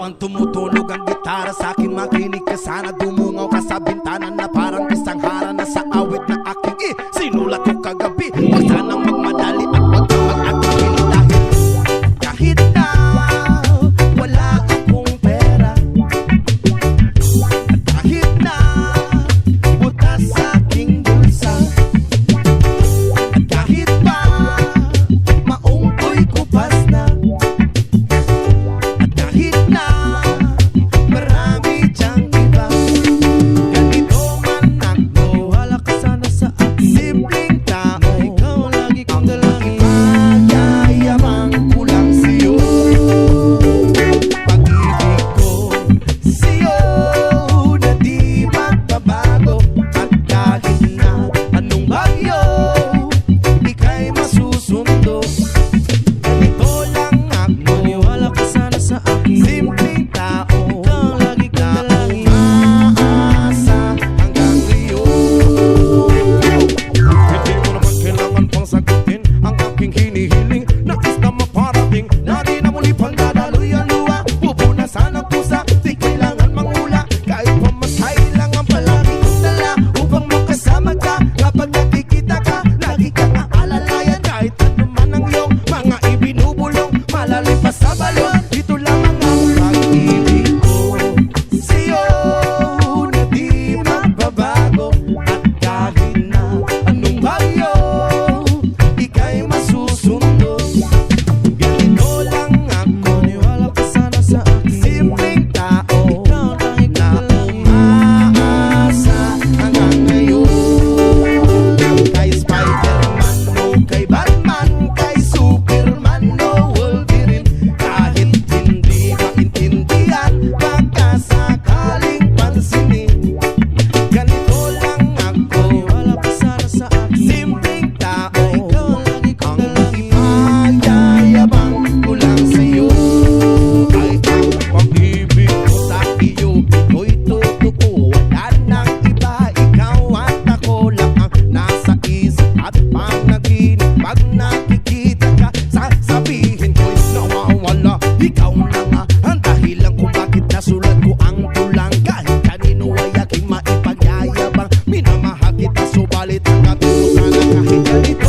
Habang tumutunog ang gitara sa akin, makinig ka sana. Dumungaw ka sa bintana na parang isang harana sa awit na aking sinulat ko kagabi. Huwag sanang magmadali at huwag kang mag-atubili dahil kahit na wala akong pera, at kahit na butas sa aking bulsa, at kahit pa maong ko'y kupas na, at kahit na marami diyang iba, ganito man ako, wala ka sana sa akin. Simpleng tao, ikaw lagi kong dalangin. Magyayabang ko lang sa'yo, pag-ibig ko sa'yo na di magbabago. At kahit na anong bagyo, ika'y masusundo. Ganito lang ako, wala ka sana sa akin. Simpleng tao, ikaw lagi kong dalangin. Maasa hanggang ngayon. Hindi mo naman kailangan pang sagutin ang aking hinihiling. Nais na maparating na di na muli pang dadaloy ang luha. Pupunasan ang pusa, di kailangan mangula. Kahit pamatay lang ang palagi kong dala upang makasama ka. Kapag nakikita ka, lagi kang aalalayan. Kahit ano man ang iyong mga ibinubulong, malalim pa sa balon, ito lamang ang pag-ibig ko sa'yo na di magbabago. At kahit na anong bagyo, ika'y masusundo. Ganito lang ako, wala ka sana sa akin. Simpleng tao, ikaw lang na umaasa hanggang ngayon. Kay Spider-Man o kay Batman, kay Superman o Wolverine, kahit hindi maintindihan, baka sakaling pansinin. Ganito lang ako, wala ka sana sa akin. Simpleng tao, ikaw lagi kong dalangin. Magyayabang ko lang sa'yo. Ay ang pag-ibig ko sa iyo, ito'y totoo. Wala nang iba, ikaw at ako lang ang nasa isip at panaginip. Pag nakikita ka, sasabihin ko'y nawawala. Ikaw na nga ang dahilan kung bakit nasulat ko ang tulang. Kahit kanino ay aking maipagyayabang, minamahal kita, subalit ang gabi mo sana kahit ganito.